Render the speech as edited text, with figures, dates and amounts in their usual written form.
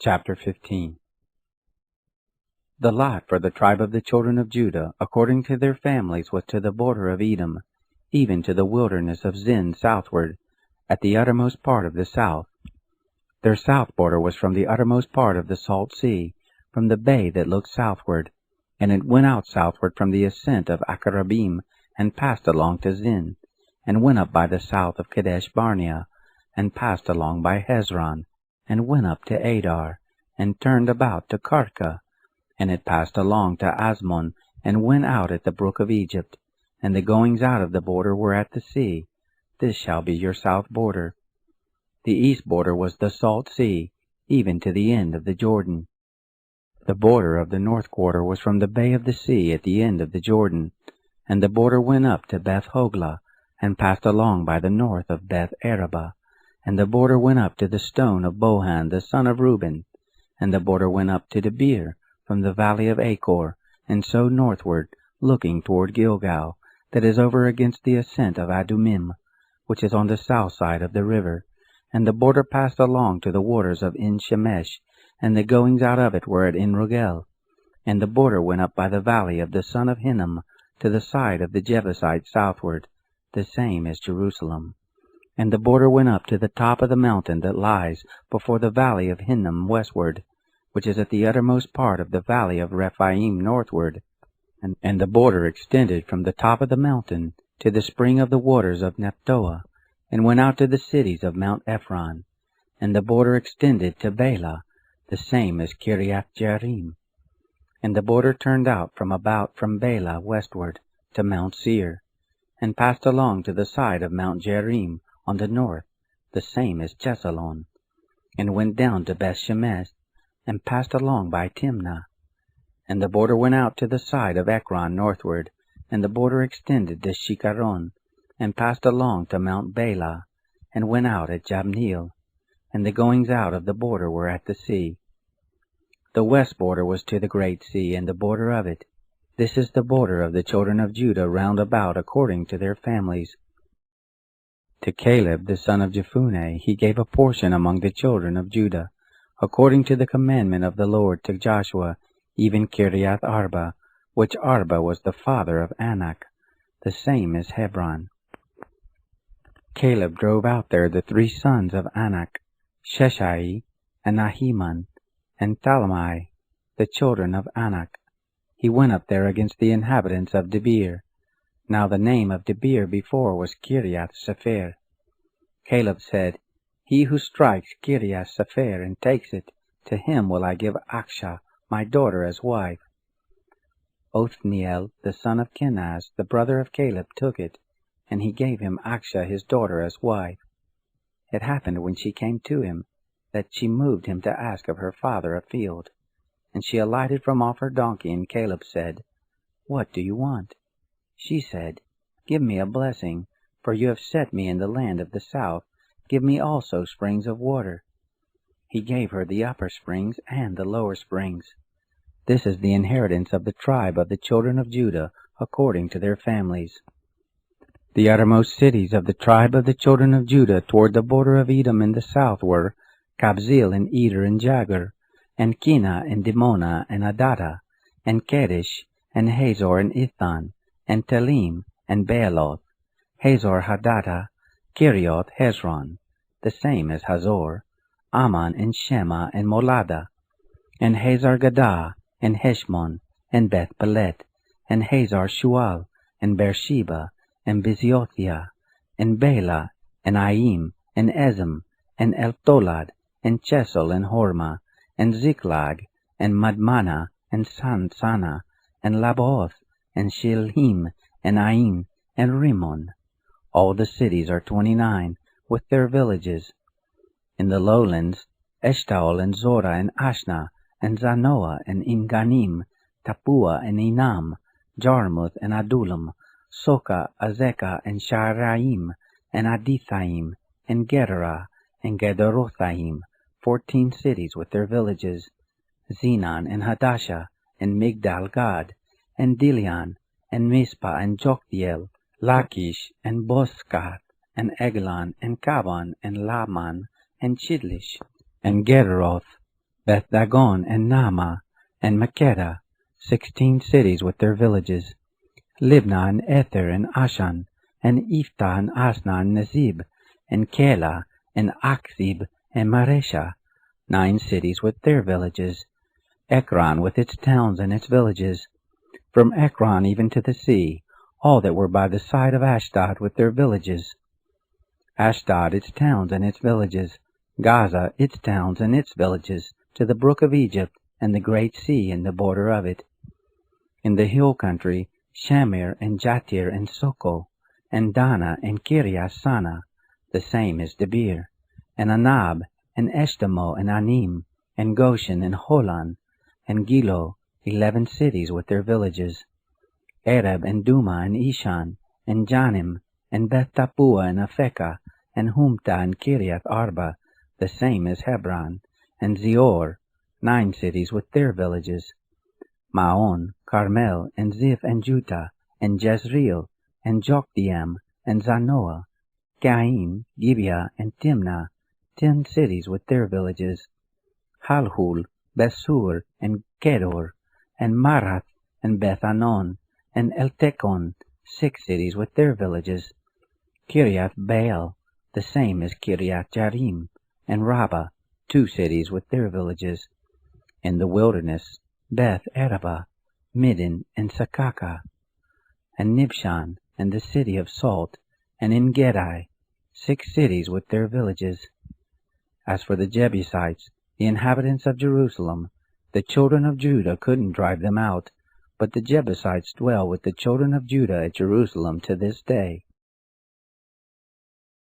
Chapter 15. The lot for the tribe of the children of Judah, according to their families, was to the border of Edom, even to the wilderness of Zin southward, at the uttermost part of the south. Their south border was from the uttermost part of the salt sea, from the bay that looked southward, and it went out southward from the ascent of Akarabim, and passed along to Zin, and went up by the south of Kadesh Barnea, and passed along by Hezron, and went up to Adar, and turned about to Karka, and it passed along to Asmon, and went out at the brook of Egypt, and the goings out of the border were at the sea. This shall be your south border. The east border was the salt sea, even to the end of the Jordan. The border of the north quarter was from the bay of the sea at the end of the Jordan, and the border went up to Beth Hoglah, and passed along by the north of Beth Arabah, and the border went up to the stone of Bohan the son of Reuben, and the border went up to Debir, from the valley of Achor, and so northward, looking toward Gilgal, that is over against the ascent of Adumim, which is on the south side of the river. And the border passed along to the waters of En Shemesh, and the goings out of it were at En Rogel. And the border went up by the valley of the son of Hinnom, to the side of the Jebusites southward, the same as Jerusalem. And the border went up to the top of the mountain that lies before the valley of Hinnom westward, which is at the uttermost part of the valley of Rephaim northward. And the border extended from the top of the mountain to the spring of the waters of Nephtoah, and went out to the cities of Mount Ephron. And the border extended to Bela, the same as Kiriath Jearim. And the border turned out from Bela westward to Mount Seir, and passed along to the side of Mount Jearim on the north, the same as Chesalon, and went down to Beth Shemesh, and passed along by Timnah. And the border went out to the side of Ekron northward, and the border extended to Shikaron, and passed along to Mount Bela, and went out at Jabneel, and the goings out of the border were at the sea. The west border was to the great sea, and the border of it. This is the border of the children of Judah round about according to their families. To Caleb the son of Jephunneh he gave a portion among the children of Judah, according to the commandment of the Lord to Joshua, even Kiriath Arba, which Arba was the father of Anak, the same as Hebron. Caleb drove out there the 3 sons of Anak, Sheshai, and Ahiman, and Talmai, the children of Anak. He went up there against the inhabitants of Debir. Now the name of Debir before was Kiriath Sepher. Caleb said, He who strikes Kiriath Sepher and takes it, to him will I give Aksha, my daughter, as wife. Othniel, the son of Kenaz, the brother of Caleb, took it, and he gave him Aksha his daughter as wife. It happened when she came to him, that she moved him to ask of her father a field. And she alighted from off her donkey, and Caleb said, What do you want? She said, Give me a blessing, for you have set me in the land of the south. Give me also springs of water. He gave her the upper springs and the lower springs. This is the inheritance of the tribe of the children of Judah, according to their families. The uttermost cities of the tribe of the children of Judah toward the border of Edom in the south were Kabzeel and Eder and Jagur, and Kina and Dimona and Adada, and Kedesh, and Hazor and Ithan, and Telim, and Bealoth, Hazor Hadata, Kirioth Hezron, the same as Hazor, Ammon and Shema and Molada, and Hazar Gadah, and Heshmon, and Beth Pelet, and Hazar Shual, and Beersheba, and Biziothia, and Bela, and Aim, and Ezem, and Eltolad, and Chesel, and Hormah, and Ziklag, and Madmana, and Sansana, and Labaoth, and Shilhim, and Ain, and Rimmon. All the cities are 29, with their villages. In the lowlands, Eshtaol, and Zorah, and Ashna, and Zanoah, and Enganim, Tapua, and Enam, Jarmuth, and Adullam, Soka, Azekah, and Sha'araim, and Adithaim, and Gedera, and Gederothaim, 14 cities with their villages. Zenon, and Hadasha, and Migdal Gad, and Dilian, and Mizpah, and Joktheel, Lachish, and Boscath, and Eglon, and Kaban, and Laman, and Chidlish, and Gederoth, Beth-dagon and Naamah and Makkedah, 16 cities with their villages. Libnah and Ether and Ashan, and Iftah and Asna and Nezib, and Keilah and Achzib and Maresha, 9 cities with their villages. Ekron with its towns and its villages. From Ekron even to the sea, all that were by the side of Ashdod with their villages. Ashdod its towns and its villages. Gaza its towns and its villages, to the brook of Egypt, and the great sea in the border of it. In the hill country, Shamir and Jatir and Soko, and Dana and Kiriath Sana, the same is Debir, and Anab, and Eshtemoh and Anim, and Goshen and Holon, and Gilo, 11 cities with their villages. Arab and Duma and Ishan, and Janim, and Beth Tappuah and Aphekah, and Humta and Kiriath Arba, the same is Hebron, and Zior, 9 cities with their villages. Maon, Carmel, and Ziph and Juttah, and Jezreel, and Jokdeam, and Zanoah, Cain, Gibeah, and Timnah, 10 cities with their villages. Halhul, Besur, and Kedor, and Marath, and Beth-anon, and Eltekon, 6 cities with their villages. Kiriath Baal, the same is Kiriath Jearim, and Rabbah, 2 cities with their villages. In the wilderness, Beth Arabah, Middin, and Sakaka, and Nibshan, and the city of Salt, and En-gedi, 6 cities with their villages. As for the Jebusites, the inhabitants of Jerusalem, the children of Judah couldn't drive them out, but the Jebusites dwell with the children of Judah at Jerusalem to this day.